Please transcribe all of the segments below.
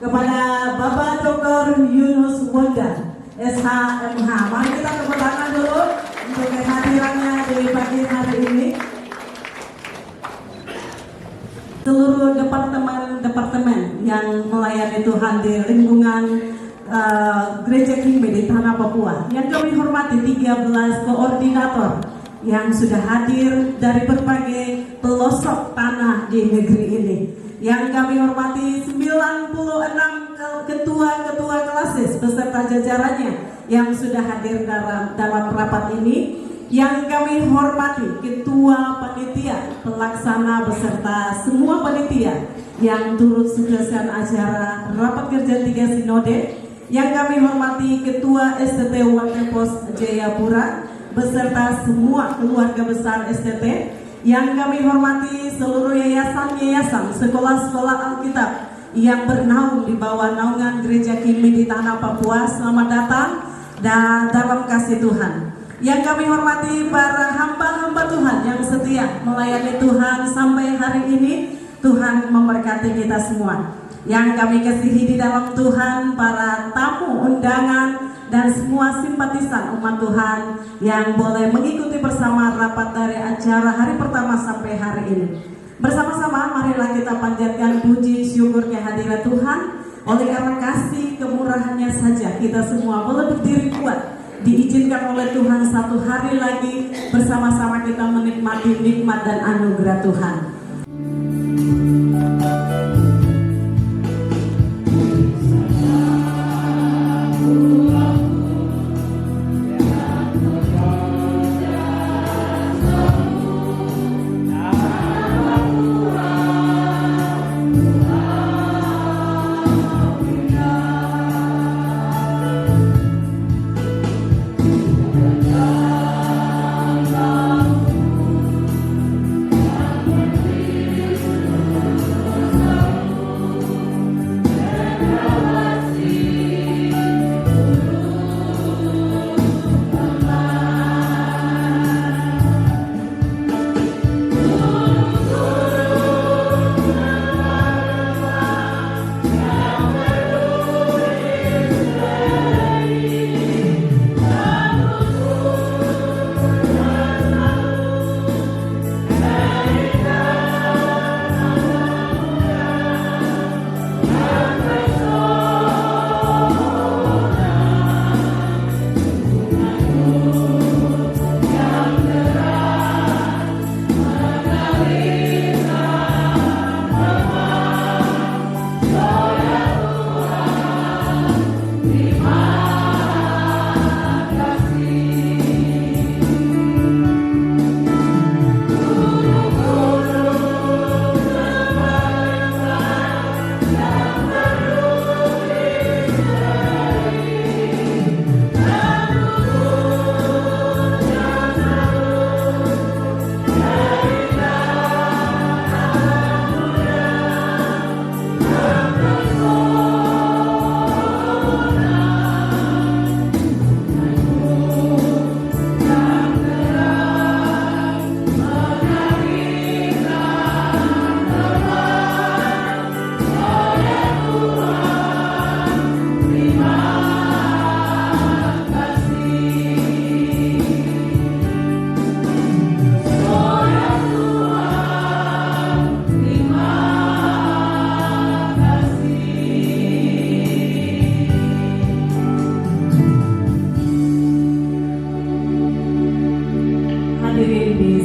kepada Bapak Dr. Yunus Wonda, SHMH. Mari kita tepuk tangan dulu untuk kehadirannya di pagi hari ini. Seluruh departemen yang melayani Tuhan di lingkungan Gereja Kimbe di Tanah Papua. Yang kami hormati 13 koordinator yang sudah hadir dari berbagai pelosok tanah di negeri ini. Yang kami hormati 96 ketua-ketua klasis beserta jajarannya yang sudah hadir dalam rapat ini. Yang kami hormati ketua panitia pelaksana beserta semua panitia yang turut sukseskan acara rapat kerja 3 sinode. Yang kami hormati ketua STT Wakil Pos Jayapura beserta semua keluarga besar STT. Yang kami hormati seluruh yayasan-yayasan sekolah-sekolah Alkitab yang bernaung di bawah naungan Gereja Kimbe di Tanah Papua. Selamat datang dan dalam kasih Tuhan. Yang kami hormati para hamba-hamba Tuhan yang setia melayani Tuhan sampai hari ini. Tuhan memberkati kita semua. Yang kami kasihi di dalam Tuhan, para tamu undangan dan semua simpatisan umat Tuhan yang boleh mengikuti bersama rapat dari acara hari pertama sampai hari ini. Bersama-sama marilah kita panjatkan puji syukur kehadiran Tuhan. Oleh karena kasih kemurahannya saja kita semua boleh berdiri kuat. Diizinkan oleh Tuhan satu hari lagi bersama-sama kita menikmati nikmat dan anugerah Tuhan.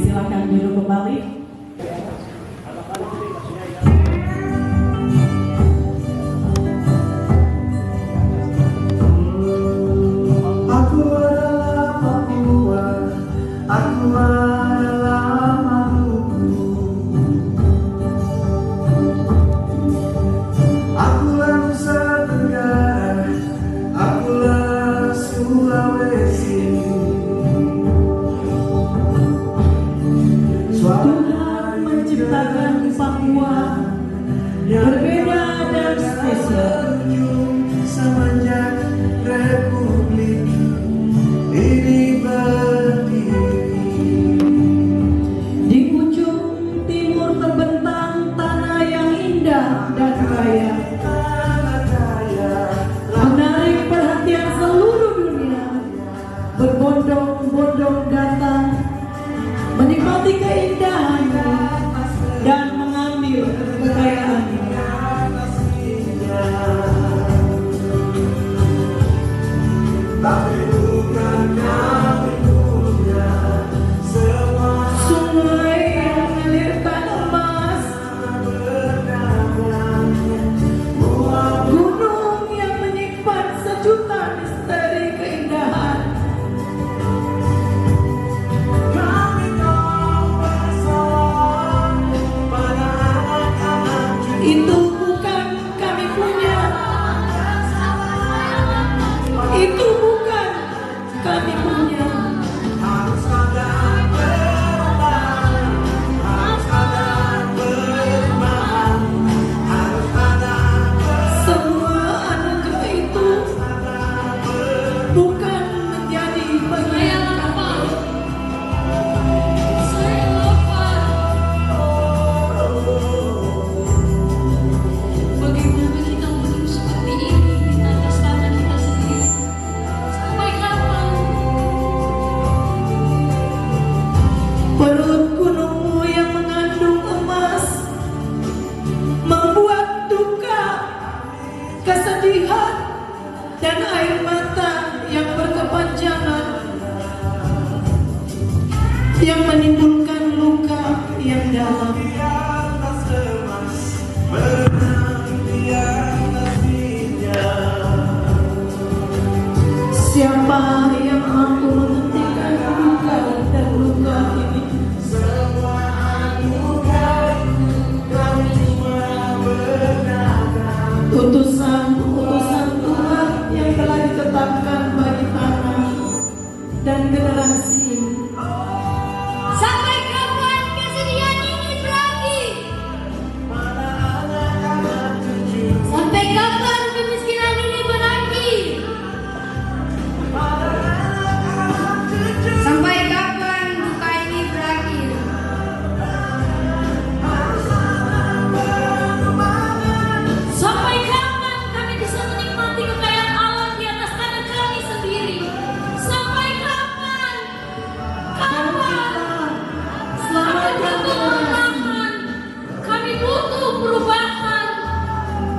Silakan duduk kembali. Aku adalah Papua, aku adalah Maluku, akulah Nusa Tenggara, akulah Sulawesi. Tuhan menciptakan Papua berbeda dan spesial. Semenjak Republik ini berdiri, Di ujung timur terbentang tanah yang indah dan kaya. tanah dalam. di atas emas, menang di atas minyak. Siapa yang mampu menghentikan duka dan luka ini? Semua anugerah kami cuma berdagang. Utusan-utusan Tuhan yang telah ditetapkan bagi tanah dan generasi. Sampai kapan kesedihan ini berakhir? Mana anak-anak cucu, Sampai kapan kemiskinan ini berakhir? mana anak-anak cucu. Sampai kapan duka ini berakhir? Sampai kapan kami bisa menikmati kekayaan alam di atas tanah kami sendiri? Sampai kapan? Kapan? Kami butuh perubahan. Kami butuh perubahan.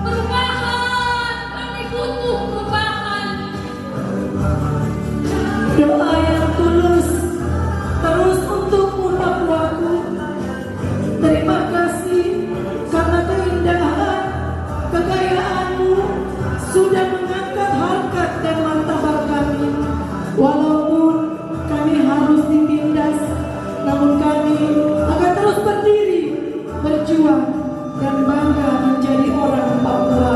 Perubahan. Kami butuh perubahan. Doa yang tulus terus untukmu Papuaku. Terima kasih karena keindahan kekayaanmu sudah mengangkat harkat dan martabat kami. Walaupun kami harus ditindas, namun kami akan terus berdiri, berjuang dan bangga menjadi orang Papua.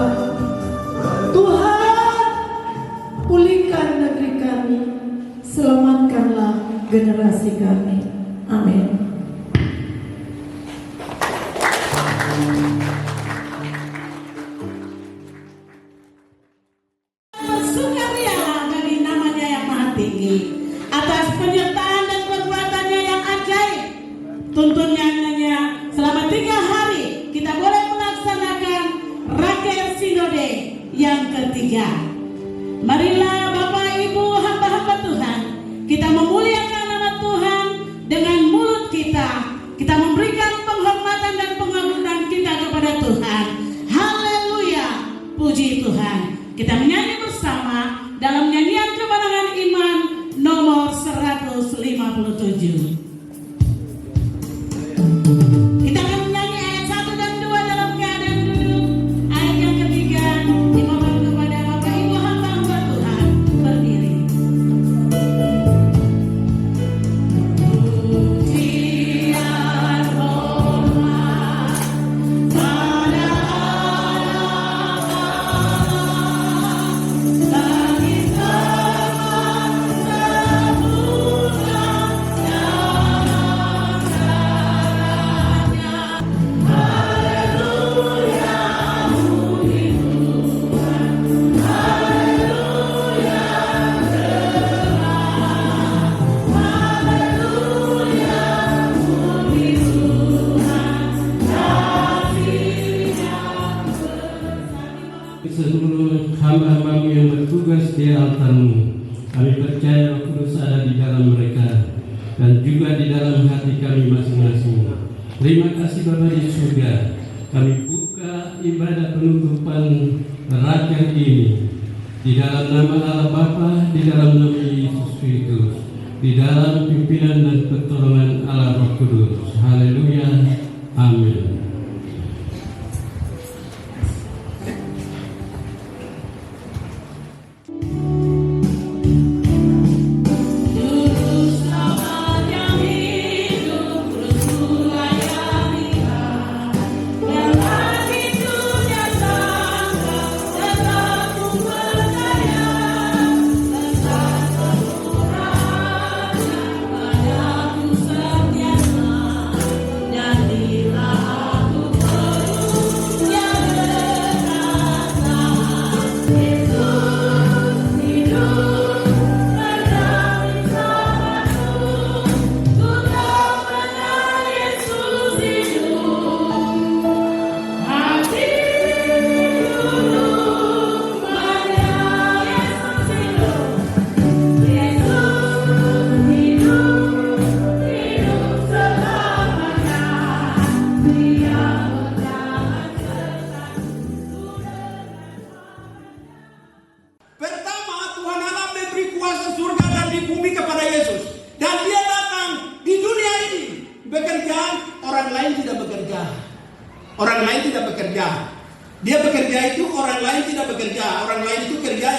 Tuhan, pulihkan negeri kami, selamatkanlah generasi kami. Amin. Bersukaria dari namanya yang maha tinggi atas penyertaan dan perbuatannya yang ajaib. Tuntunannya selama 3 hari kita boleh melaksanakan Raker Sinode yang ketiga. Marilah Bapak Ibu hamba-hamba Tuhan, kita memuliakan nama Tuhan dengan mulut kita. Kita memberikan penghormatan dan pengagungan kita kepada Tuhan. Haleluya, puji Tuhan. Kita menyanyi bersama dalam nyanyian kemenangan iman nomor 157. Kita akan menyanyi ayat 1 dan 2 dalam keadaan duduk. Ayat yang ketiga dimohon kepada Bapak Ibu hamba-hamba Tuhan berdiri. Pujian hormat pada langit terbang sempurna dalam caranya. Haleluya, puji Tuhan. Haleluya, haleluya, puji Tuhan. Kasihnya seluruh hamba-hambamu yang bertugas di altarmu, kami percaya Roh Kudus ada di dalam mereka dan juga di dalam hati kami masing-masing. Terima kasih Bapa di surga. Kami buka ibadah penutupan rakyat ini di dalam nama Allah Bapa, di dalam nama Yesus Kristus, di dalam pimpinan dan pertolongan Allah Roh Kudus. Haleluya. Amin. Dan bekerja. Orang lain tidak bekerja. Dia bekerja itu orang lain tidak bekerja. Orang lain itu kerja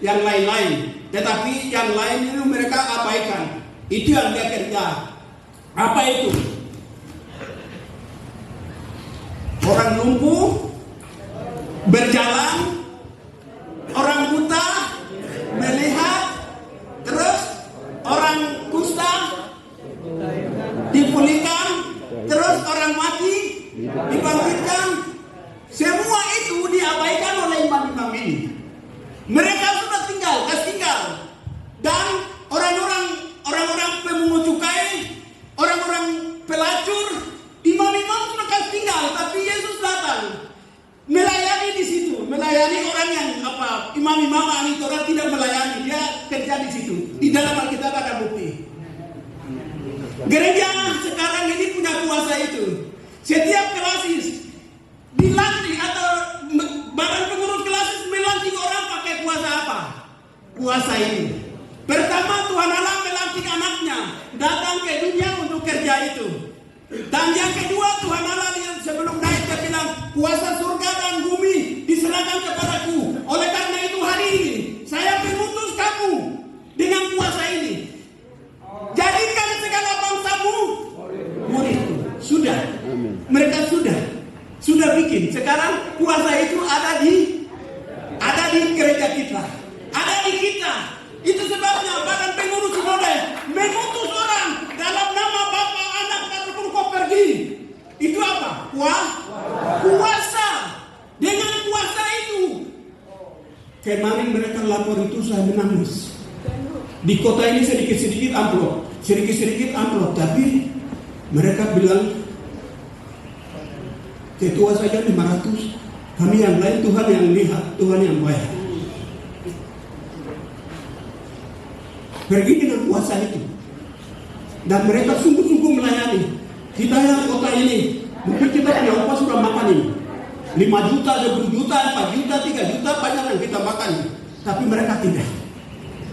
yang lain-lain. Tetapi yang lain itu mereka abaikan. Itu yang dia kerja. Apa itu? Orang lumpuh berjalan, orang buta melihat, terus orang kusta dipulihkan, terus orang mati dibangkitkan. Semua itu diabaikan oleh imam-imam ini. Mereka sudah tinggal. Dan orang-orang pemungut cukai, orang-orang pelacur, imam-imam sudah tinggal. Tapi Yesus datang melayani di situ, melayani orang yang imam-imam ahli Taurat tidak melayani, dia kerja di situ. Di dalam Alkitab ada bukti. Gereja sekarang ini punya kuasa itu. Setiap klasis dilantik atau badan pengurus klasis melantik orang pakai kuasa apa? Kuasa ini. Pertama, Tuhan Allah melantik anaknya datang ke dunia untuk kerja itu. Dan yang kedua, Tuhan Allah yang sebelum naik dia bilang, kuasa surga dan bumi diserahkan kepadaku. Oleh karena itu hari ini saya mengutus kamu dengan kuasa ini. Jadikan segala bangsamu muridku. Sudah. Mereka sudah bikin. Sekarang kuasa itu ada di gereja kita. Ada di kita. Itu sebabnya badan pengurus sinode mengutus orang dalam nama Bapa, Anak, dan Roh Kudus pergi. Itu apa? Kuasa. Dengan kuasa itu. Kemarin mereka lapor itu saya menangis. Di kota ini sedikit-sedikit amplop, tapi mereka bilang ketua saja 500, kami yang lain Tuhan yang lihat, Tuhan yang bayar. Pergi dengan kuasa itu, dan mereka sungguh-sungguh melayani. Kita yang kota ini, mungkin kita punya upah sudah makan ini 5 juta, 10 juta, 4 juta, 3 juta, banyak yang kita makan, tapi mereka tidak.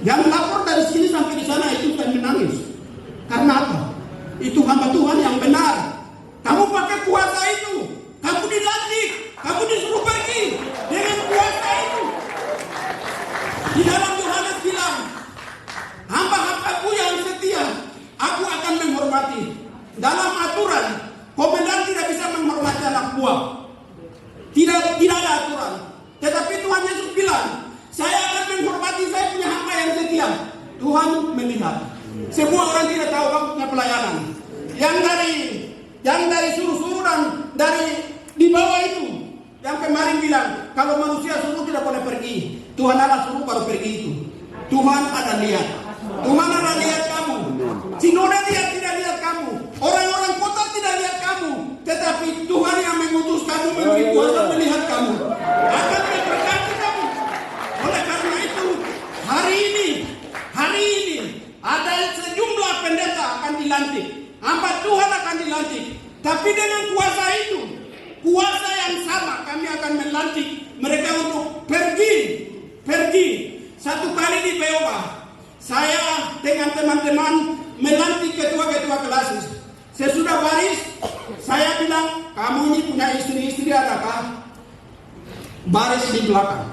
Yang lapor dari sini sampai di sana itu saya menangis. Karena apa? Itu hamba Tuhan yang benar. Kamu pakai kuasa itu. Kamu dilantik. Kamu disuruh pergi dengan kuasa itu. Di dalam Yohanes bilang, hamba-hambaku yang setia, aku akan menghormati. Dalam aturan, komandan tidak bisa menghormati anak buah. Tidak ada aturan. Tetapi Tuhan Yesus bilang, saya akan menghormati, saya punya hamba yang setia. Tuhan melihat. Semua orang tidak tahu kamu punya pelayanan. Yang dari suruh-suruh dan dari di bawah itu. Yang kemarin bilang, kalau manusia suruh tidak boleh pergi. Tuhan Allah suruh baru pergi itu. Tuhan ada lihat. Tuhan ada lihat kamu. Sinode tidak lihat kamu. Orang-orang kota tidak lihat kamu. Tetapi Tuhan yang mengutus kamu, memberi kuasa melihat kamu. Akan memberkati kamu. Oleh karena itu, hari ini ada sejumlah pendeta akan dilantik. Hamba Tuhan akan dilantik. Tapi dengan kuasa itu, kuasa yang sama kami akan melantik mereka untuk pergi. Satu kali di Beoba, saya dengan teman-teman melantik ketua-ketua klasis. Sesudah baris, saya bilang, kamu ini punya istri adakah? Baris di belakang.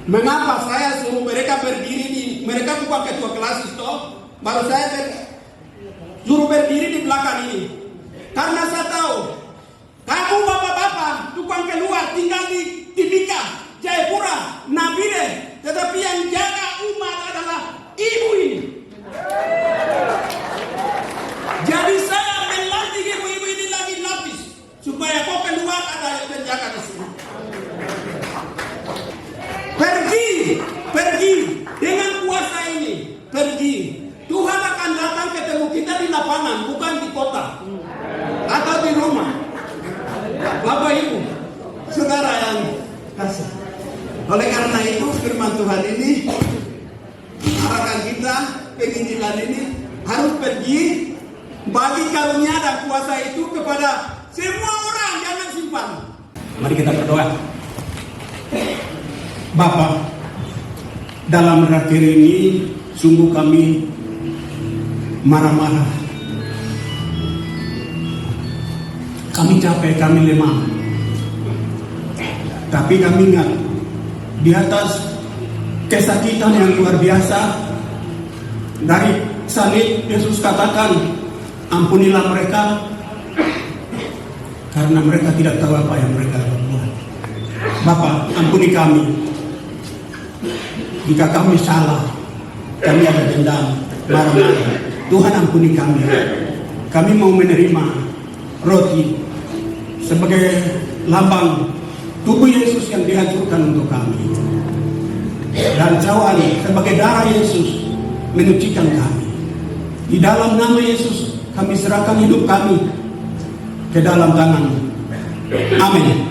Mengapa saya suruh mereka berdiri mereka bukan ketua klasis toh? Baru saya suruh berdiri di belakang ini. Karena saya tahu, kamu bapak-bapak tukang keluar tinggal di Timika, Jayapura, Nabire, tetapi yang jaga umat adalah ibu ini. Jadi saya melantik ibu-ibu ini lagi lapis supaya kau keluar ada yang menjaga di sini. Pergi dengan kuasa ini. Pergi. Tuhan akan datang ketemu kita di lapangan, bukan di kota atau di rumah. Bapak Ibu, saudara yang kasih. Oleh karena itu firman Tuhan ini arahkan kita, penginjilan ini harus pergi, bagi karunia dan kuasa itu kepada semua orang, jangan simpan. Mari kita berdoa. Bapa, dalam akhir ini sungguh kami marah-marah. Kami capek, kami lemah. Tapi kami ingat, di atas kesakitan yang luar biasa, dari salib Yesus katakan, ampunilah mereka, karena mereka tidak tahu apa yang mereka lakukan. Bapa, ampuni kami. Jika kami salah, kami ada dendam, marah-marah. Tuhan ampuni kami. Kami mau menerima roti sebagai lambang tubuh Yesus yang dihancurkan untuk kami. Dan cawan sebagai darah Yesus menyucikan kami. Di dalam nama Yesus kami serahkan hidup kami ke dalam tangan. Amin.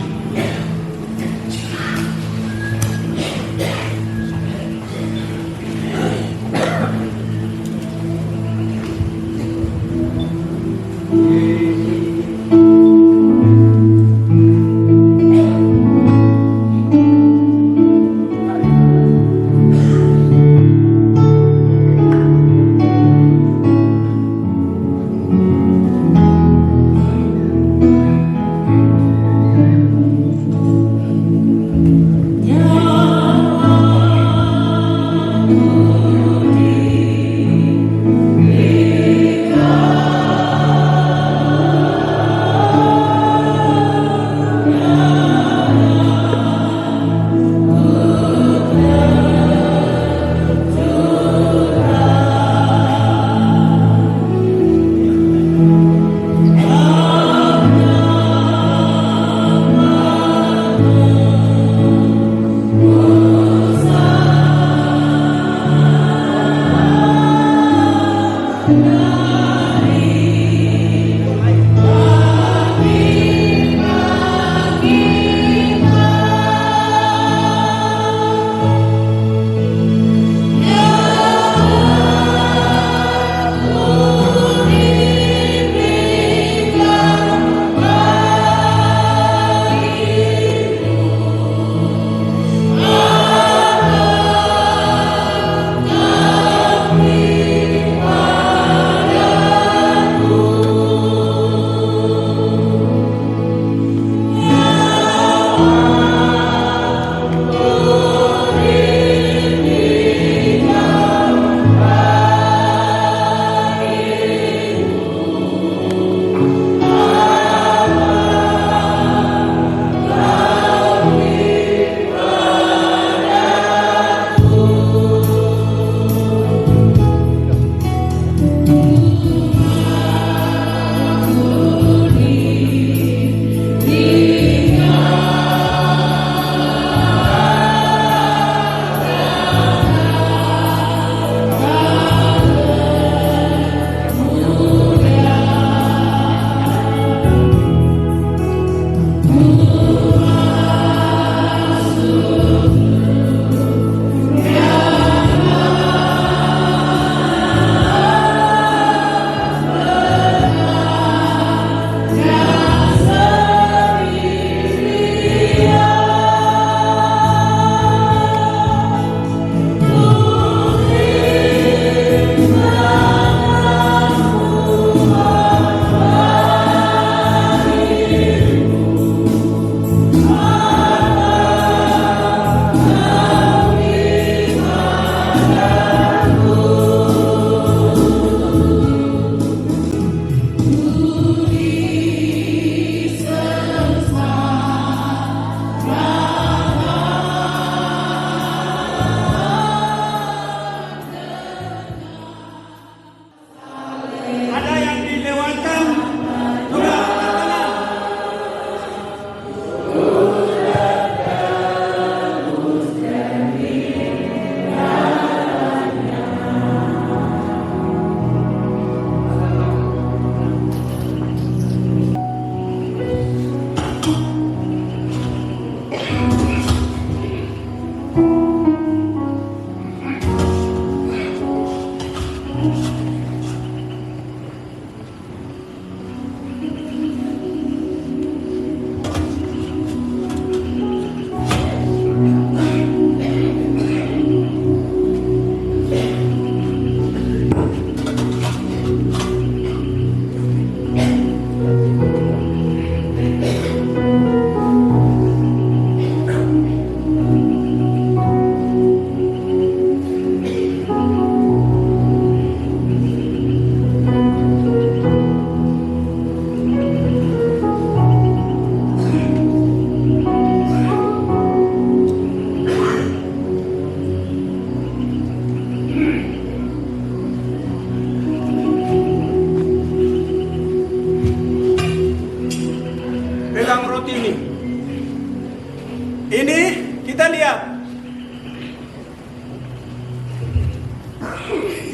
Ini kita lihat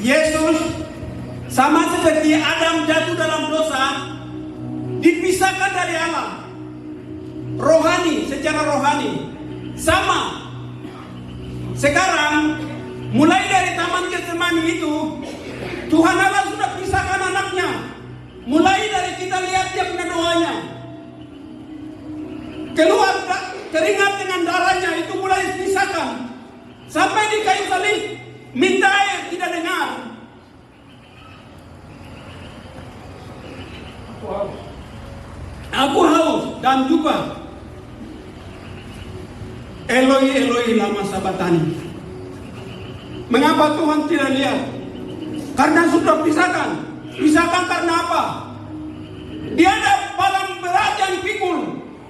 Yesus sama seperti Adam jatuh dalam dosa, dipisahkan dari Allah. Rohani, secara rohani sama. Sekarang mulai dari Taman Getsemani itu Tuhan Allah sudah pisahkan anaknya. Mulai dari kita lihat dia punya doanya, keluar keringat dengan darahnya itu mulai dipisahkan. Sampai di kayu salib minta air tidak dengar. Aku haus dan juga Eloi Eloi lama sabatani. Mengapa Tuhan tidak lihat? Karena sudah pisahkan. Pisahkan karena apa? Dia ada palang berat yang pikul.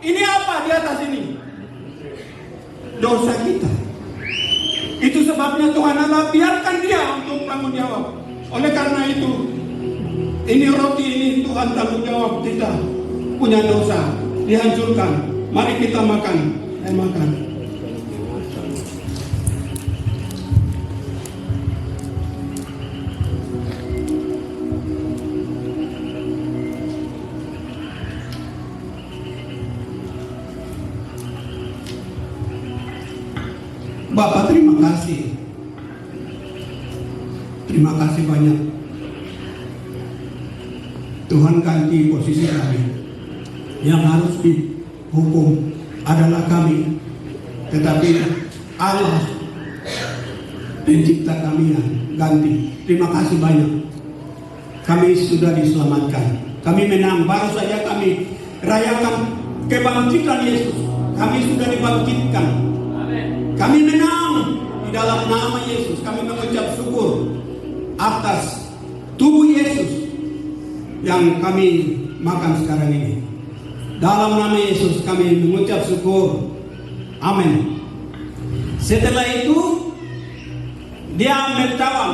Ini apa di atas ini? Dosa kita. Itu sebabnya Tuhan Allah biarkan dia untuk tanggung jawab. Oleh karena itu, ini roti ini Tuhan tanggung jawab kita punya dosa dihancurkan. Mari kita makan dan makan. Bapak terima kasih. Terima kasih banyak. Tuhan ganti posisi kami. Yang harus dihukum adalah kami. Tetapi Allah pencipta kami yang ganti. Terima kasih banyak. Kami sudah diselamatkan. Kami menang. Baru saja kami rayakan kebangkitan Yesus. Kami sudah dibangkitkan. Kami menang di dalam nama Yesus. Kami mengucap syukur atas tubuh Yesus yang kami makan sekarang ini. Dalam nama Yesus kami mengucap syukur. Amin. Setelah itu dia ambil cawan.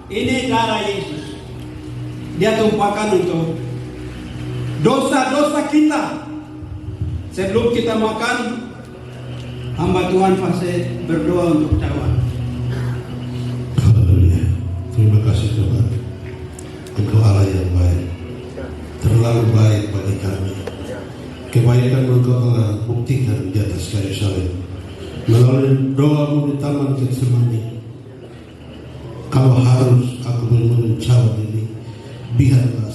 Ini darah Yesus. Dia tumpahkan untuk dosa-dosa kita. Sebelum kita makan, hamba Tuhan fase berdoa untuk cawan. Haleluya. Terima kasih Tuhan. Engkau Allah yang baik. Terlalu baik bagi kami. Kebaikan Engkau Allah buktikan di atas kayu salib. Melalui doamu di Taman Getsemani. Kalau harus aku meminum cawan ini, biarlah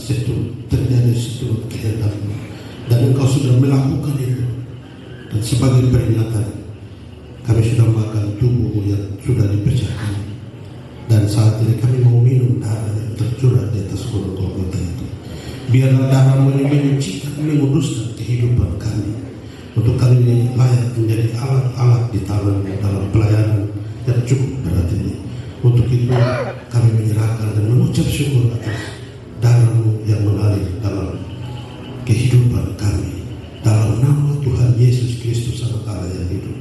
terjadi seturut kehendakmu. Dan Engkau sudah melakukan itu. Dan sebagai peringatan, kami sudah makan tubuhmu yang sudah dipecahkan. Dan saat ini kami mau minum darah yang tercurah di atas gunung Golgota itu. Biarlah darahmu ini menyucikan, menguduskan kehidupan kami. Untuk kami ini layak menjadi alat-alat di tanganmu dalam pelayanan yang cukup berat ini. Untuk itu kami menyerahkan dan mengucap syukur atas darahmu yang mengalir dalam kehidupan kami. Dalam nama Tuhan Yesus Kristus Anak Allah yang hidup,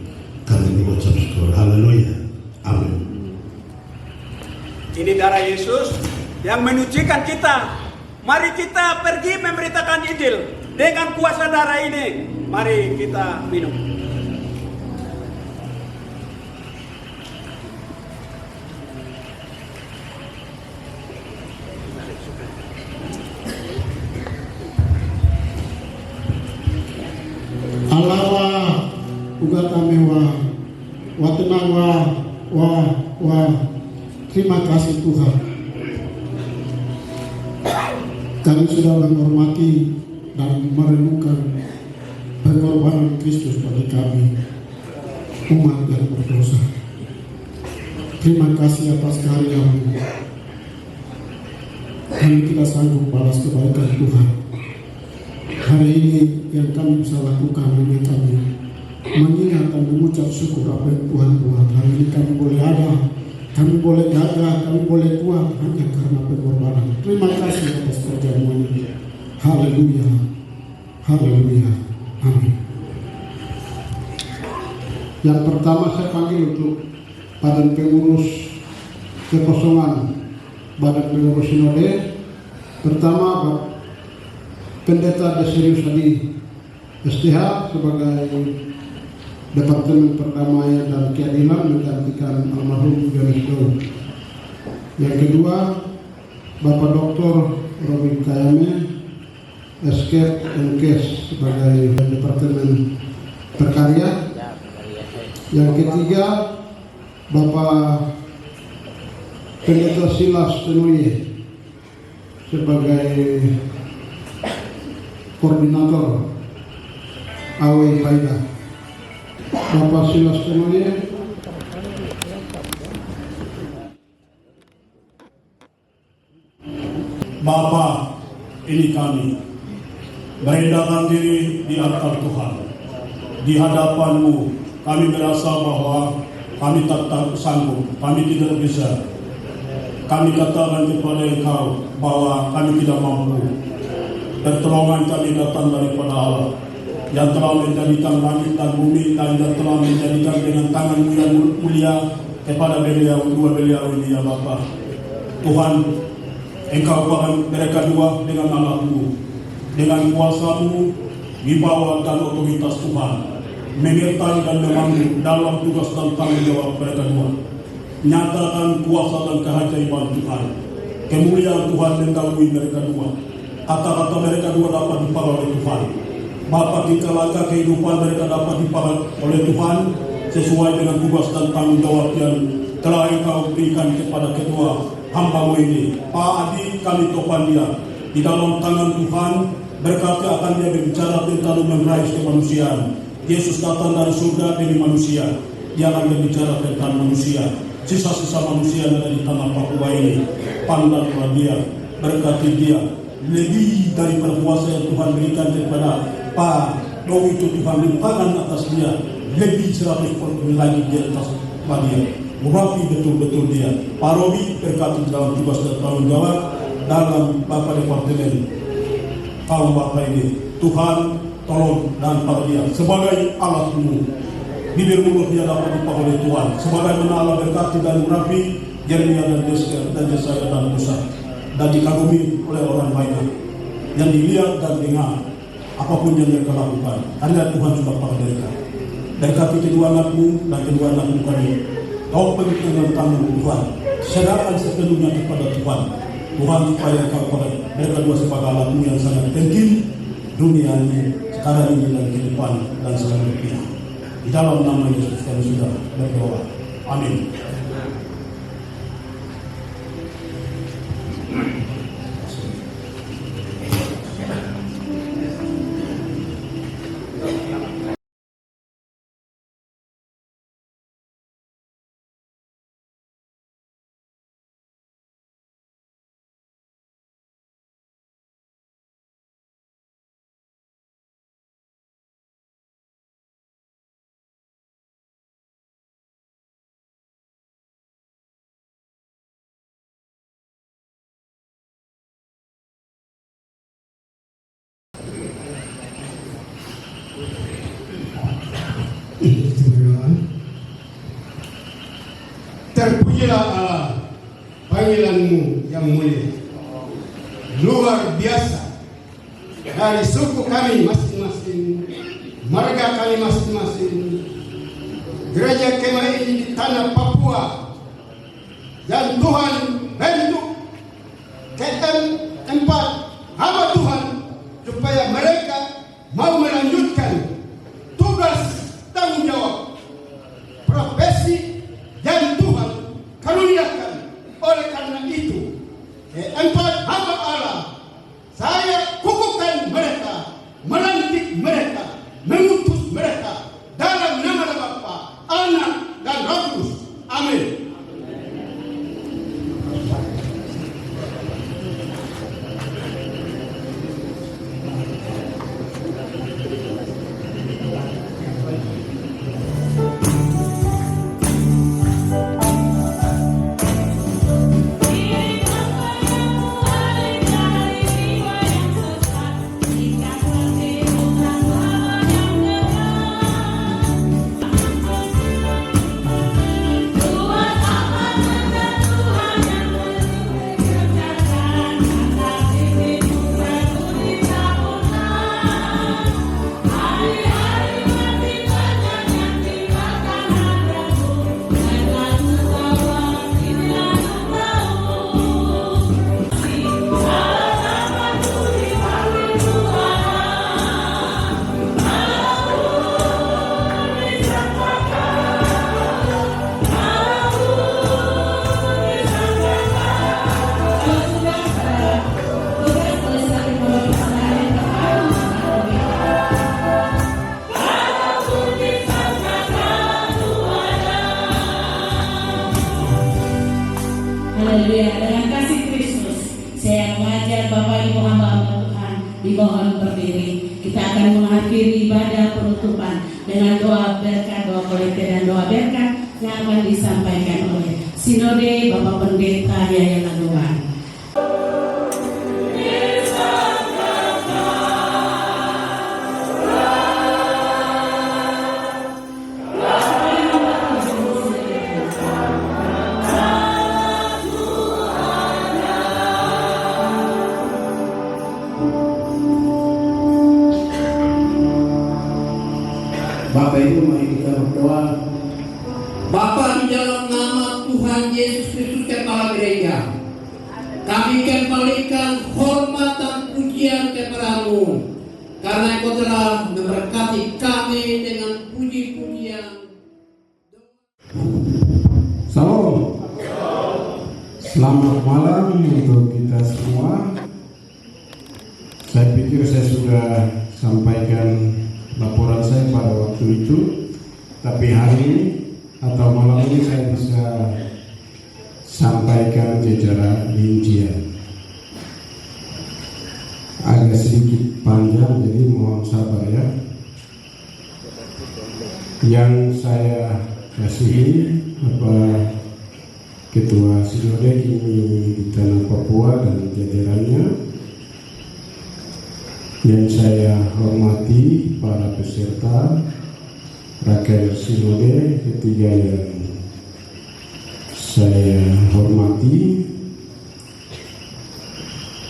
kami mengucap syukur. Haleluya. Amin. Ini darah Yesus yang menyucikan kita. Mari kita pergi memberitakan Injil dengan kuasa darah ini. Mari kita minum. Alawa ugata mewah watenawa wah. Terima kasih Tuhan. Kami sudah menghormati dan merenungkan pengorbanan Kristus bagi kami, umat yang berdosa. Terima kasih atas karya-Mu. Kami tidak sanggup balas kebaikan Tuhan. Hari ini yang kami bisa lakukan ini kami mengingat dan mengucap syukur apa yang Tuhan buat. Hari ini kami boleh ada, kami boleh jaga, kami boleh kuat hanya karena pengorbanan. Terima kasih atas kerja-Mu ini. Haleluya, haleluya, amin. Yang pertama saya panggil untuk Badan Pengurus Kekosongan, Badan Pengurus Sinode. Pertama Pendeta Deserius Hadi STH sebagai Departemen Perdamaian dan Keadilan menggantikan almarhum Johnny Daud. Yang kedua, Bapak Dr. Robin Kayame, Escape and Case sebagai Departemen Berkarya. Yang ketiga, Bapak Pendeta Silas Tenoye sebagai Koordinator Awai Faida. Bapak Silas Tenoye. Bapa, ini kami merendahkan diri di altar Tuhan. Di hadapan-Mu kami merasa bahwa kami tak sanggup, kami tidak bisa. Kami katakan kepada Engkau bahwa kami tidak mampu. Pertolongan kami datang daripada Allah yang telah menjadikan langit dan bumi dan yang telah menjadikan dengan tangan-Mu yang mulia kepada beliau, dua beliau ini ya Bapa. Tuhan, Engkau bahkan mereka dua dengan anak-Mu, dengan kuasa-Mu, wibawa dan otoritas Tuhan, menyertai dan memandu dalam tugas dan tanggung jawab mereka dua. Nyatakan kuasa dan keajaiban Tuhan, kemuliaan Tuhan mendahului mereka dua. Kata-kata mereka dua dapat dipakai oleh Tuhan. Bapa, jika langkah kehidupan mereka dapat dipakai oleh Tuhan sesuai dengan tugas dan tanggung jawab yang telah Engkau berikan kepada kedua hamba-Mu ini. Pak Adi, kami topan dia di dalam tangan Tuhan, berkati akan dia berbicara tentang meraih kemanusiaan. Yesus datang dari surga demi manusia, dia akan berbicara tentang manusia. Sisa-sisa manusia yang ada di tanah Papua ini, pandanglah dia, berkati dia, lebih dari kuasa yang Tuhan berikan kepada Pak Dowi itu Tuhan limpahkan atas dia, lebih 100% lagi di atas dia. Murapi betul-betul dia. Pak Robi berkati dalam tugas dan tanggung jawab dalam Bapak Departemen kaum Bapak ini. Tuhan tolong dan pada dia sebagai alat-Mu. Bibir mulut dia dapat dipakai oleh Tuhan. Sebagaimana Allah berkati dan murapi Yeremia dan Yesaya dan Musa, dan dikagumi oleh orang banyak yang dilihat dan dengar apapun yang mereka lakukan. Karena Tuhan sudah pakai mereka. Berkati kedua anak-Mu dan kedua anak-Mu kami. Kau pegang tangan Tuhan, serahkan sepenuhnya kepada Tuhan. Tuhan supaya Kau pakai mereka dua sebagai alat-Mu yang sangat penting dunia ini, sekarang ini dan ke depan dan selanjutnya. Di dalam nama Yesus kami sudah berdoa. Amin. Terpujilah Allah, panggilan-Mu yang mulia, luar biasa. Dari suku kami masing-masing, marga kami masing-masing, gereja kemah ini di tanah Papua, dan Tuhan bentuk tempat hamba Tuhan supaya mereka mau melanjutkan tugas tanggung jawab profesi yang Tuhan karuniakan. Oleh karena itu, keempat hamba Allah, saya kukuhkan mereka, melantik mereka, mengutus mereka dalam nama Bapa, Anak, dan Roh Kudus. Amin. dimohon berdiri. Kita akan mengakhiri ibadah penutupan dengan doa berkat, doa kolektif dan doa berkat yang akan disampaikan oleh Sinode Bapak Pendeta Yayan Lanuan. Bapak Ibu, mari kita berdoa. Bapa, di dalam nama Tuhan Yesus Kristus Kepala Gereja, kami kembalikan hormat dan pujian kepada-Mu, karena Engkau telah memberkati kami dengan puji-pujian. Salam. Selamat malam untuk kita semua. Saya pikir saya sudah sampaikan laporan saya pada waktu itu, tapi hari ini atau malam ini saya bisa sampaikan secara rincian. Agak sedikit panjang, jadi mohon sabar ya. Yang saya kasihi Bapak Ketua Sinode kini di Tanah Papua dan jajarannya, yang saya hormati para peserta Raker Sinode ketiga yang saya hormati,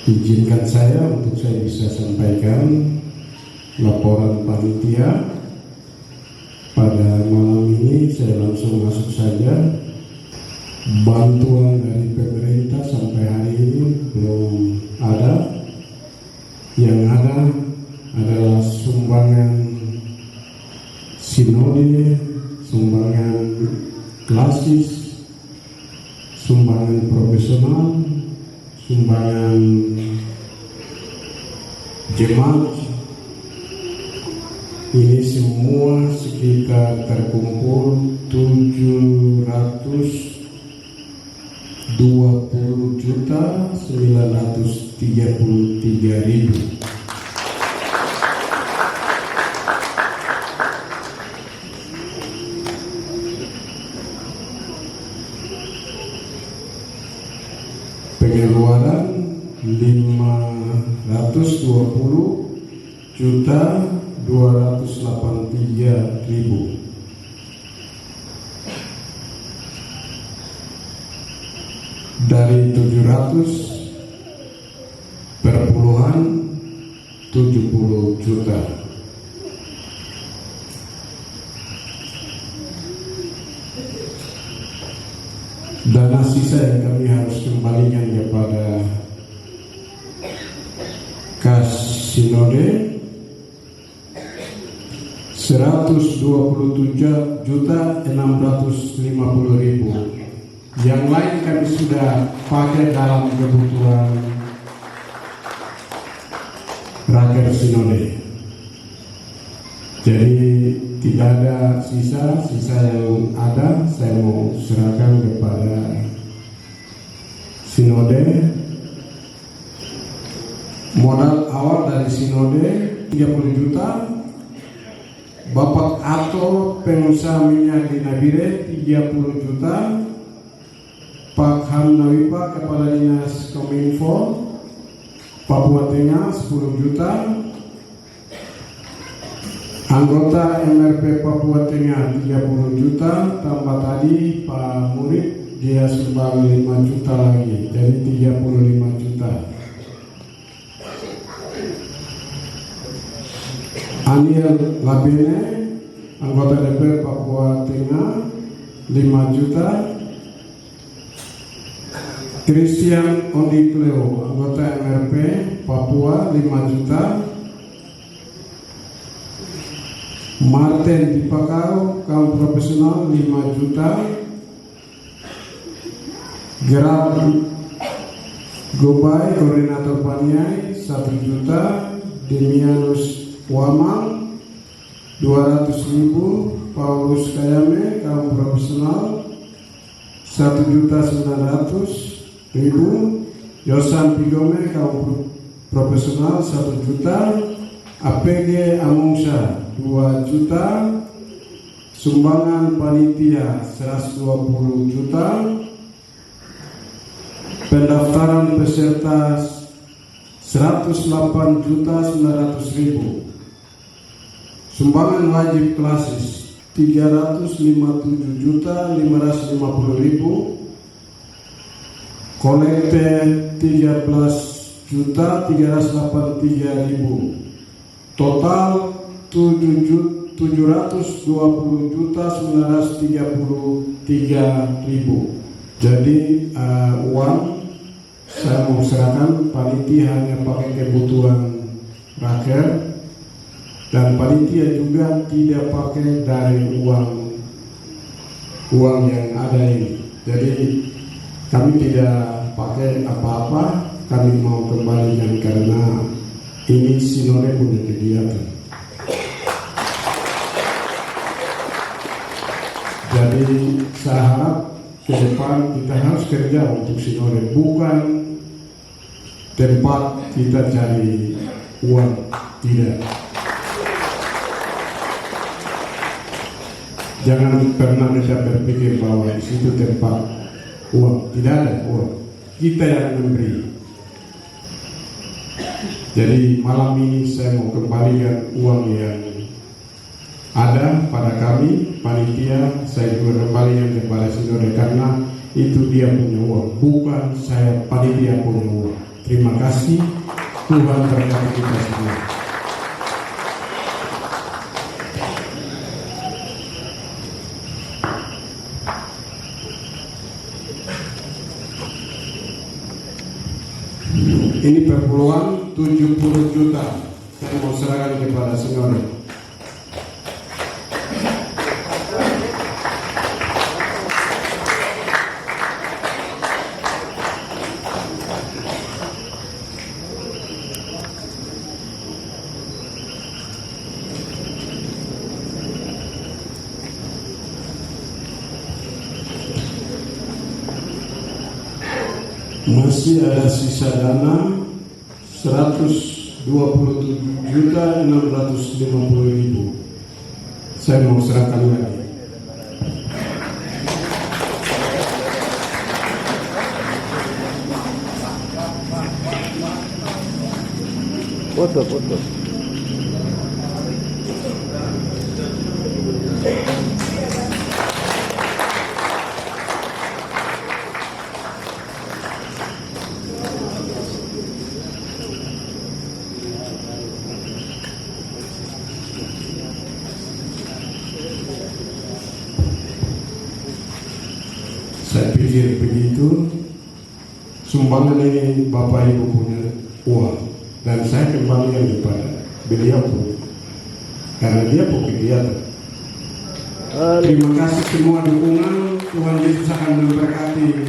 izinkan saya untuk saya bisa sampaikan laporan panitia pada malam ini. Saya langsung masuk saja. Bantuan dari pemerintah sampai hari ini belum ada. Yang ada adalah sumbangan sinode, sumbangan klasis, sumbangan profesional, sumbangan jemaat. Ini semua sekitar terkumpul 720.933.000. Pengeluaran 520.283.000. Dari 700 perpuluhan 70 juta. Dana sisa yang kami harus kembalikan kepada kas sinode 127.650.000. Yang lain kami sudah pakai dalam kebutuhan Raker Sinode. Jadi tidak ada sisa yang ada saya mau serahkan kepada Sinode. Modal awal dari Sinode 30 juta. Bapak Ato pengusaha minyak di Nabire 30 juta. Pak Hamnawipa Kepala Dinas Kominfo Papua Tengah 10 juta. Anggota MRP Papua Tengah 30 juta. Tambah tadi Pak Murid dia sumbang 5 juta lagi, jadi 35 juta. Aniel Labene anggota DPR Papua Tengah 5 juta. Christian Ondikleo anggota MRP Papua 5 juta. Martin Dipakau kaum profesional 5 juta. Gerard Gobai koordinator Paniai 1 juta. Demianus Wamal 200.000. Paulus Kayame kaum profesional 1.900.000. Yosan Pigome kaum profesional 1 juta, APG Amungsa 2 juta, sumbangan panitia 120 juta, pendaftaran peserta 108.900.000, sumbangan wajib klasis 357.550.000, kolekte 13.383.000, total 720.933.000. Jadi uang saya mau serahkan, panitia hanya pakai kebutuhan rakyat, dan panitia juga tidak pakai dari uang yang ada ini. Jadi kami tidak pakai apa-apa, kami mau kembalikan karena ini Sinode punya kegiatan. Jadi saya harap ke depan kita harus kerja untuk Sinode, bukan tempat kita cari uang, tidak. Jangan pernah kita berpikir bahwa di situ tempat uang, tidak ada uang. Kita yang memberi. Jadi malam ini saya mau kembalikan uang yang ada pada kami, panitia. Saya juga kembalikan kepada Sinode karena itu dia punya uang, bukan saya panitia punya uang. Terima kasih, Tuhan berkati kita semua. Ini perpuluhan 70 juta saya mau serahkan kepada Sinode. Masih ada sisa dana 127.650.000. Saya mau serahkan lagi. Foto. Saya pikir begitu, sumbangan ini Bapak Ibu punya uang, dan saya kembalikan kepada beliau pun, karena dia punya kegiatan. Terima kasih semua dukungan. Tuhan Yesus akan memberkati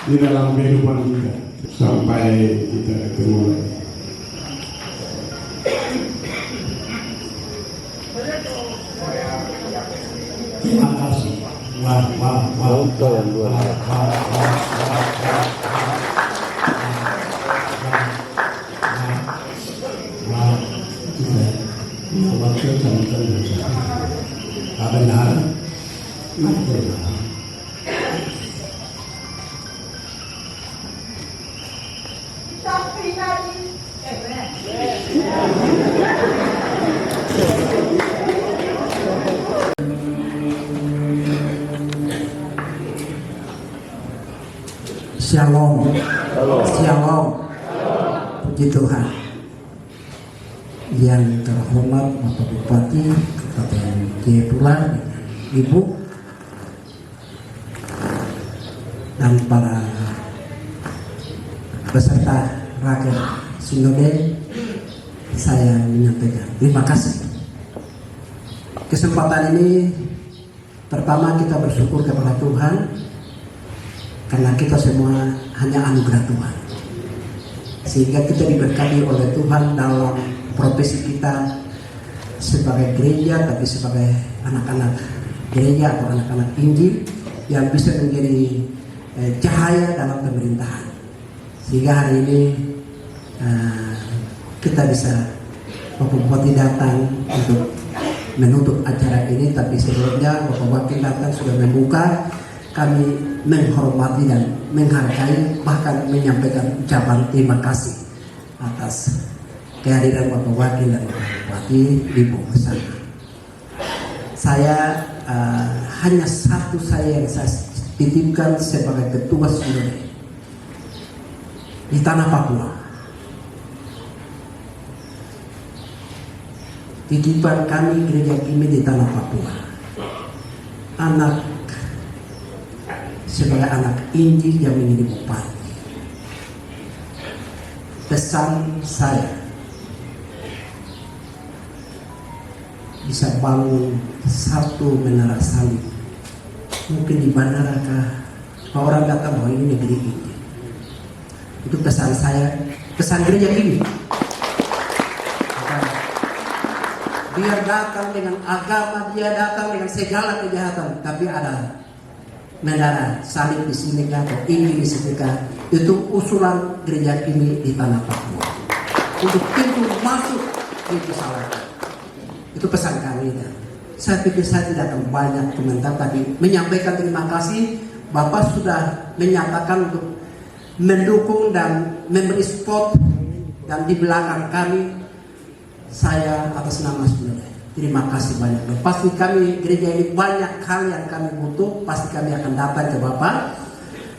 di dalam kehidupan kita sampai kita ketemu lagi. Terima kasih. Contoh yang luar Shalom. Shalom. Puji Tuhan. Yang terhormat Bapak Bupati Kabupaten Jayapura, Ibu, dan para peserta rakyat Sinode, saya menyampaikan terima kasih. Kesempatan ini pertama kita bersyukur kepada Tuhan karena kita semua hanya anugerah Tuhan, sehingga kita diberkati oleh Tuhan dalam profesi kita sebagai gereja, tapi sebagai anak-anak gereja atau anak-anak Injil yang bisa menjadi cahaya dalam pemerintahan. Sehingga hari ini kita bisa Bapak Bupati datang untuk menutup acara ini, tapi sebelumnya Bapak Wakil datang sudah membuka. Kami menghormati dan menghargai, bahkan menyampaikan ucapan terima kasih atas kehadiran Bapak Wakil dan Bapak Bupati di sana. Saya hanya satu saya yang saya titipkan sebagai ketua sinode di tanah Papua. Titipan kami gereja Kimi di tanah Papua, sebagai anak Injil yang menjadi bupati. Pesan saya bisa bangun satu menara salib, mungkin di bandara kah, orang datang bahwa ini negeri Injil. Itu pesan saya, pesan gereja Kimi. Dia datang dengan agama, dia datang dengan segala kejahatan, tapi ada menara salib di sini atau Injil di sini. Itu usulan gereja Kimi di tanah Papua untuk pintu masuk pintu salib. Itu pesan kami. Saya pikir saya tidak akan banyak komentar, tapi menyampaikan terima kasih. Bapak sudah menyatakan untuk mendukung dan memberi spot, dan di belakang kami saya atas nama saudara terima kasih banyak. Pasti kami gereja ini banyak hal yang kami butuh, pasti kami akan datang ke Bapak,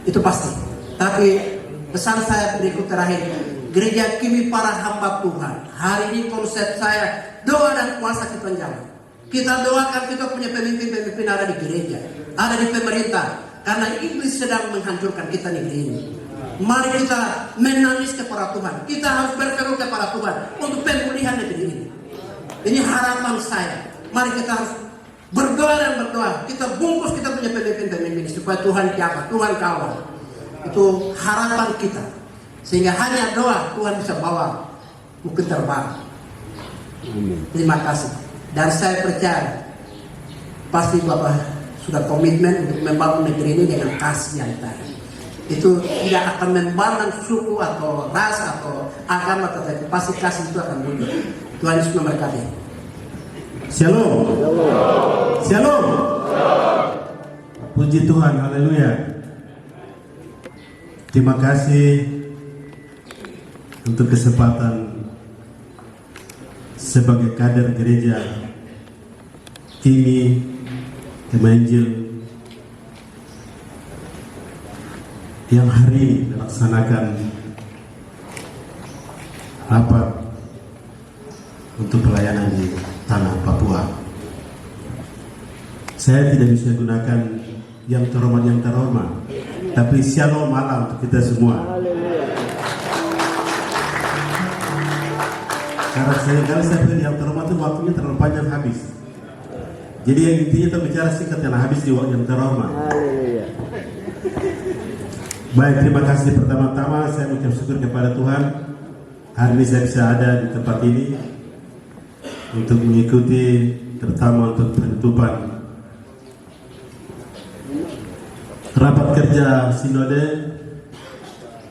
itu pasti. Tapi pesan saya berikut terakhir, gereja Kimi para hamba Tuhan. Hari ini konsep saya doa dan kuasa kita jalan. Kita doakan, kita punya pemimpin-pemimpin ada di gereja, ada di pemerintah, karena iblis sedang menghancurkan kita negeri ini. Mari kita menangis kepada Tuhan. Kita harus berseru kepada Tuhan untuk pemulihan negeri ini. Ini harapan saya. Mari kita harus berdoa dan berdoa. Kita bungkus kita punya pemimpin-pemimpin supaya Tuhan jaga, Tuhan kawal. Itu harapan kita. Sehingga hanya doa Tuhan bisa bawa mungkin terbang. Terima kasih. Dan saya percaya pasti Bapak sudah komitmen untuk membangun negeri ini dengan kasih yang tadi. Itu tidak akan memandang suku atau ras atau agama, tetapi pasti kasih itu akan muncul. Tuhan Yesus memberkati. Shalom. Shalom. Puji Tuhan, haleluya. Terima kasih untuk kesempatan sebagai kader gereja Kimi Evangelii yang hari ini melaksanakan rapat untuk pelayanan di tanah Papua. Saya tidak bisa gunakan yang terhormat, tapi shalom malam untuk kita semua. Karena saya pikir yang terhormat itu waktunya terlalu panjang habis. Jadi yang intinya kita bicara singkat yang habis di waktu yang terhormat. Baik, terima kasih. Pertama-tama saya mengucap syukur kepada Tuhan. Hari ini saya bisa ada di tempat ini untuk mengikuti, terutama untuk penutupan rapat kerja sinode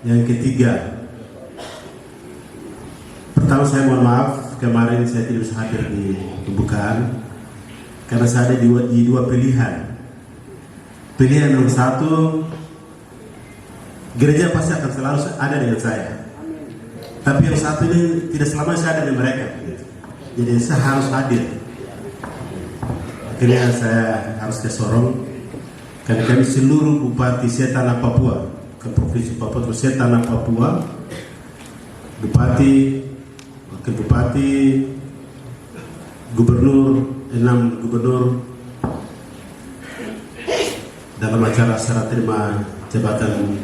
yang ketiga. Pertama saya mohon maaf, kemarin saya tidak bisa hadir di pembukaan karena saya ada di dua pilihan. Pilihan nomor satu, gereja pasti akan selalu ada dengan saya. Tapi yang satu ini tidak selamanya saya ada dengan mereka. Jadi saya harus hadir. Akhirnya saya harus ke Sorong. Karena kami seluruh bupati setanah Papua, ke provinsi Papua terus setanah Papua, bupati, wakil bupati, gubernur, 6 gubernur dalam acara serah terima jabatan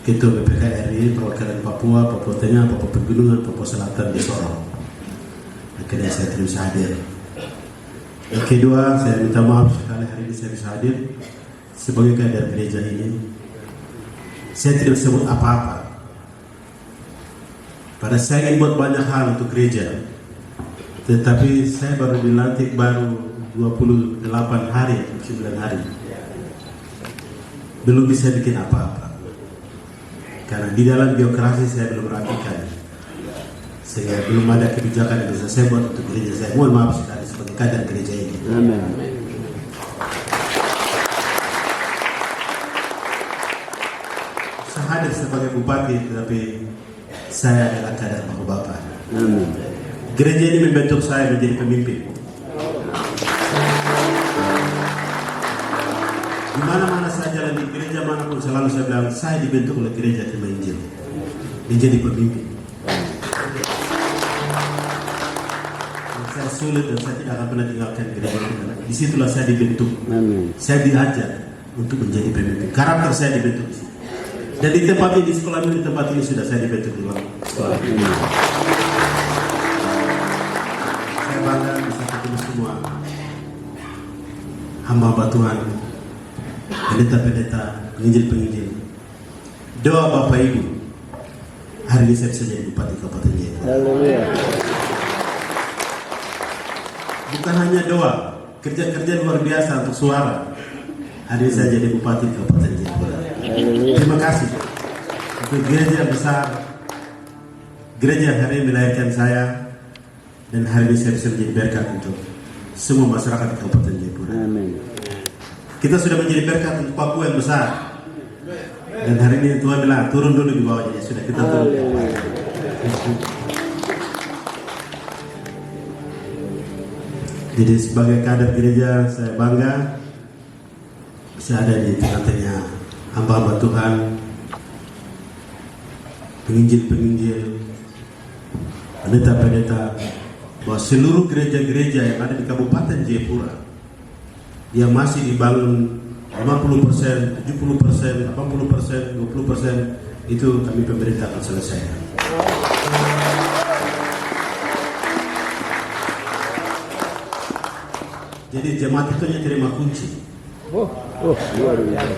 Ketua BPK RI perwakilan Papua, Papua Tengah, Papua Pegunungan, Papua Selatan di Sorong. Akhirnya saya tidak bisa hadir. Yang kedua, saya minta maaf sekali hari ini saya bisa hadir sebagai kader gereja ini. Saya tidak bisa buat apa-apa. Pada saya ingin buat banyak hal untuk gereja, tetapi saya baru dilantik baru 28 hari, 9 hari. Belum bisa bikin apa-apa. Karena di dalam birokrasi saya belum rapikan. sehingga belum ada kebijakan yang bisa saya buat untuk gereja saya. Mohon maaf sekali sebagai kader gereja ini. Amin. Saya hadir sebagai bupati, tetapi saya adalah kader bapak-bapak. Amin. Gereja ini membentuk saya menjadi pemimpin. Di mana-mana saya jalan di gereja manapun selalu saya bilang saya dibentuk oleh gereja terima Injil menjadi pemimpin. Saya sulit dan saya tidak akan pernah tinggalkan gereja. Disitulah saya dibentuk. Amin. Saya diajar untuk menjadi pemimpin. Karakter saya dibentuk di situ. Dan di tempat ini, di sekolah ini, di tempat ini sudah saya dibentuk di dalam sekolah ini. Saya bangga bisa ketemu semua hamba Tuhan, pendeta-pendeta, penginjil-penginjil. Doa Bapak Ibu, hari ini saya bisa jadi bupati Kabupaten Jayapura. Haleluya. Bukan hanya doa, kerja-kerja luar biasa untuk suara. Hari ini saya jadi bupati Kabupaten Jayapura. Terima kasih untuk gereja yang besar, gereja yang hari ini melahirkan saya, dan hari ini saya bisa menjadi berkat untuk semua masyarakat di Kabupaten Jayapura. Amin. Kita sudah menjadi berkat untuk Papua yang besar, dan hari ini Tuhan bilang turun dulu di bawahnya. Sudah kita turun. Jadi sebagai kader gereja saya bangga bisa ada di tengah-tengah hamba-hamba Tuhan, penginjil-penginjil, pendeta-pendeta, bahwa seluruh gereja-gereja yang ada di Kabupaten Jayapura yang masih dibangun 50%, 70%, 80%, 20% itu kami pemerintah akan selesaikan. Jadi jemaat itu hanya terima kunci. Luar biasa.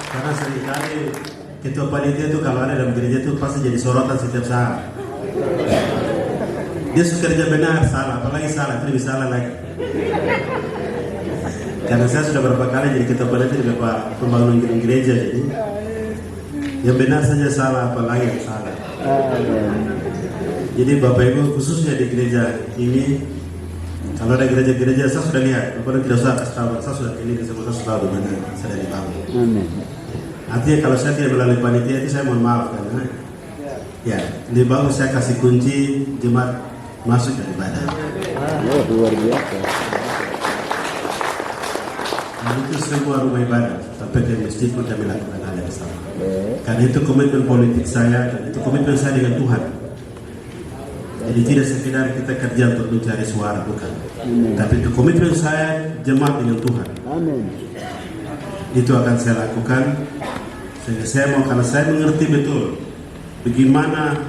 Karena seringkali ketua panitia itu kalau ada dalam gereja itu pasti jadi sorotan setiap saat. Dia suka kerja benar, salah, apalagi salah, itu lebih salah lagi. Karena saya sudah beberapa kali jadi ketua panitia di beberapa pembangunan gereja, jadi yang benar saja salah, apalagi yang salah. Jadi Bapak Ibu khususnya di gereja ini, kalau ada gereja-gereja saya sudah lihat, Bapak tidak usah kasih tahu, saya sudah pilih semua, saya sudah tahu di mana saya dibangun. Amin. Artinya kalau saya tidak melalui panitia itu saya mohon maaf karena ya lebih bagus saya kasih kunci jemaat masuk ke ibadah. Luar biasa. Dan itu semua rumah ibadah sampai ke masjid pun kami lakukan hal yang sama. Karena itu komitmen politik saya dan itu komitmen saya dengan Tuhan. Jadi tidak sekedar kita kerja untuk mencari suara, bukan. Tapi itu komitmen saya jemaat dengan Tuhan. Amin. Itu akan saya lakukan. Sehingga saya mau, karena saya mengerti betul bagaimana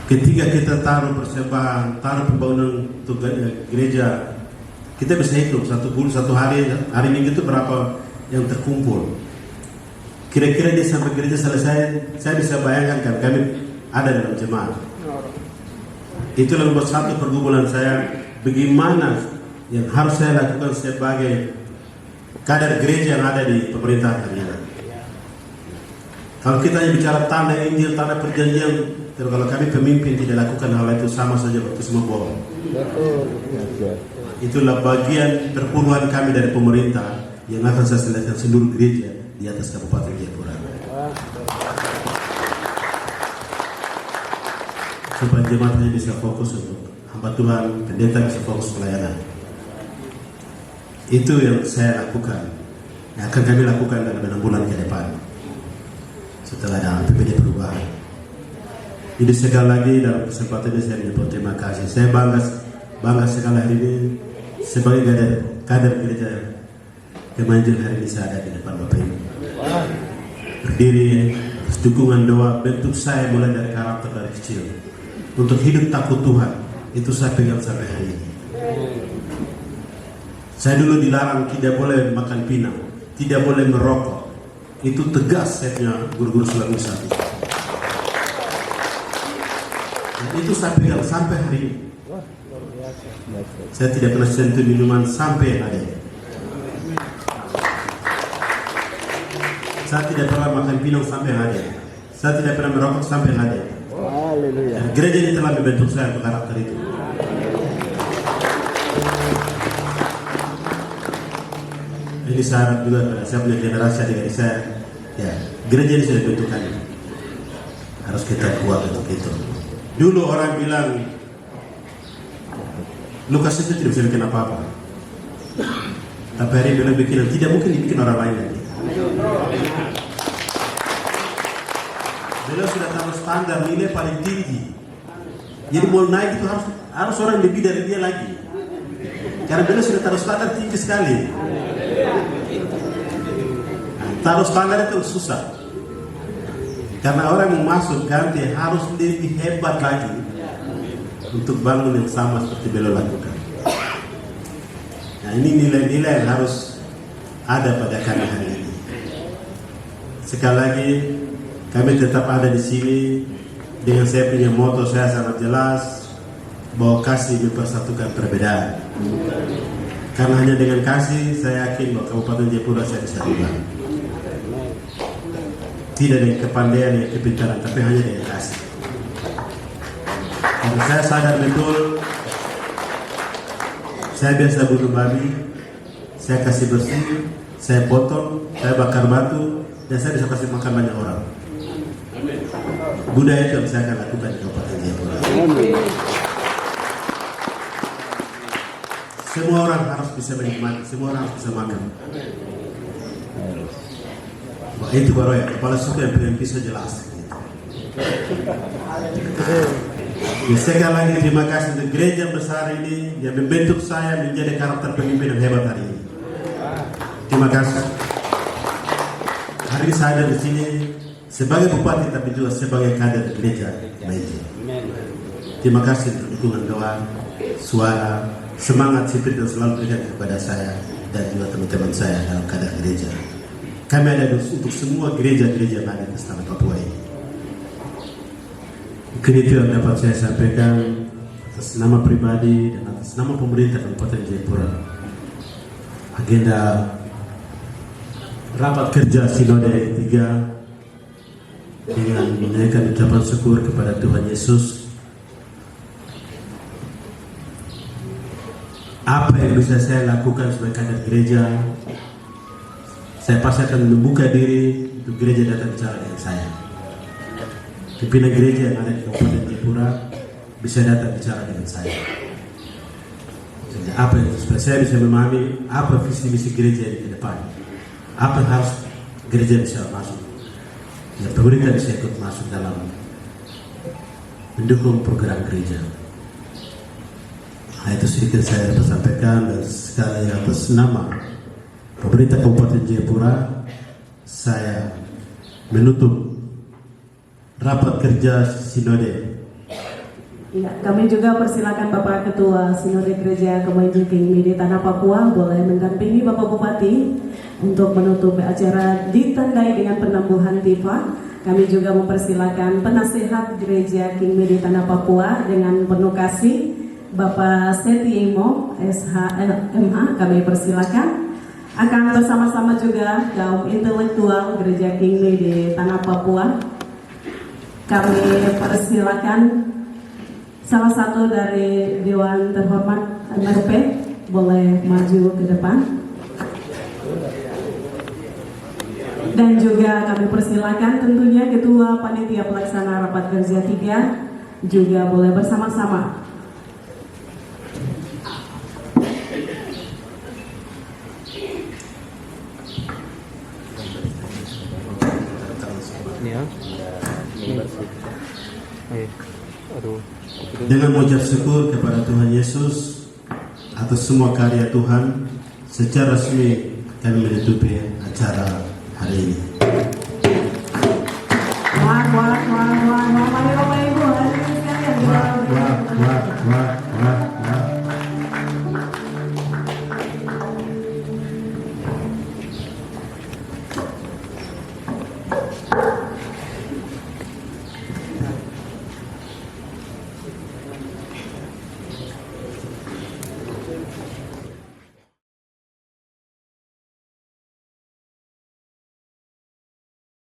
ketika kita taruh persembahan, taruh pembangunan untuk gereja, kita bisa hitung satu bulan, satu hari Minggu itu berapa yang terkumpul. Kira-kira dia sampai gereja selesai, saya bisa bayangkan kan kami ada dalam jemaat. Itulah nomor satu pergumulan saya, bagaimana yang harus saya lakukan sebagai kader gereja yang ada di pemerintahan ini. Kalau kita hanya bicara tanda Injil, tanda perjanjian, kalau kami pemimpin tidak lakukan hal itu sama saja waktu semua bohong. Itulah bagian perpuluhan kami dari pemerintah yang akan saya selesaikan seluruh gereja di atas Kabupaten Jayapura. Supaya jemaatnya bisa fokus untuk hamba Tuhan, pendeta bisa fokus pelayanan. Itu yang saya lakukan, yang akan kami lakukan dalam 6 bulan ke depan setelah ada PPD perubahan. Jadi sekali lagi dalam kesempatan ini saya mengucapkan terima kasih. Saya bangga sekali hari ini sebagai kader gereja Kemanjil hari ini saya ada di depan Bapak Ibu. Berdiri atas dukungan doa bentuk saya mulai dari karakter dari kecil. Untuk hidup takut Tuhan, itu saya pegang sampai hari ini. Saya dulu dilarang tidak boleh makan pinang, tidak boleh merokok. Itu tegas saya punya guru-guru Sulawesi Selatan. Dan itu saya pegang sampai hari ini. Saya tidak pernah sentuh minuman sampai hari ini. Saya tidak pernah makan pinang sampai hari ini. Saya tidak pernah merokok sampai hadir. Haleluya. Dan gereja ini telah membentuk saya untuk karakter itu. Ini syarat juga pada saya punya generasi adik saya. Ya, gereja ini sudah bentukan. Harus kita kuat untuk itu. Dulu orang bilang Lukas itu tidak bisa bikin apa-apa. Tapi hari ini bikin, tidak mungkin dibikin orang lain lagi. Beliau sudah taruh standar nilai paling tinggi. Jadi mau naik itu harus orang lebih dari dia lagi. Karena beliau sudah taruh standar tinggi sekali. Taruh standar itu susah. Karena orang yang masuk ganti harus lebih hebat lagi untuk bangun yang sama seperti beliau lakukan. Nah, ini nilai-nilai yang harus ada pada kami hari ini. Sekali lagi, kami tetap ada di sini dengan saya punya moto saya sangat jelas bahwa kasih mempersatukan perbedaan. Karena hanya dengan kasih saya yakin bahwa Kabupaten Jayapura saya bisa ubah. Tidak dengan kepandaian dan kepintaran, tapi hanya dengan kasih. Karena saya sadar betul, saya biasa bunuh babi, saya kasih bersih, saya potong, saya bakar batu, dan saya bisa kasih makan banyak orang. Budaya itu yang saya akan lakukan di Kabupaten Jayapura. Semua orang harus bisa menikmati, semua orang harus bisa makan. Wah, itu baru ya, kepala suku yang punya pisau jelas. Ya, sekali lagi terima kasih untuk gereja besar ini yang membentuk saya menjadi karakter pemimpin yang hebat hari ini. Terima kasih. Hari ini saya ada di sini sebagai bupati tapi juga sebagai kader gereja Maiji. Terima kasih untuk dukungan doa, suara, semangat sipil yang selalu berikan kepada saya dan juga teman-teman saya dalam kader gereja. Kami ada untuk semua gereja-gereja yang ada di tanah Papua ini. Mungkin itu yang dapat saya sampaikan atas nama pribadi dan atas nama pemerintah Kabupaten Jayapura. Agenda rapat kerja Sinode 3 dengan menaikkan ucapan syukur kepada Tuhan Yesus. Apa yang bisa saya lakukan sebagai kader gereja? Saya pasti akan membuka diri untuk gereja datang bicara dengan saya. Pimpinan gereja yang ada di Kabupaten Jayapura bisa datang bicara dengan saya. Jadi apa yang supaya saya bisa memahami apa visi misi gereja ini ke depan, apa yang harus gereja bisa masuk, dan pemerintah bisa ikut masuk dalam mendukung program gereja. Nah, itu sedikit saya dapat sampaikan dan sekali atas nama pemerintah Kabupaten Jayapura saya menutup rapat kerja Sinode. Ya, kami juga persilakan Bapak Ketua Sinode Gereja Kemajuan King di Tanah Papua boleh mendampingi Bapak Bupati untuk menutup acara ditandai dengan penambuhan tifa. Kami juga mempersilakan penasehat Gereja King di Tanah Papua dengan penuh kasih Bapak Setiimo SHMH. Kami persilakan akan bersama-sama juga kaum intelektual Gereja King di Tanah Papua. Kami persilakan salah satu dari Dewan Terhormat MRP boleh maju ke depan. Dan juga kami persilakan tentunya Ketua Panitia Pelaksana Rapat Kerja 3 juga boleh bersama-sama. Dengan mengucap syukur kepada Tuhan Yesus atas semua karya Tuhan, secara resmi kami menutupi acara hari ini.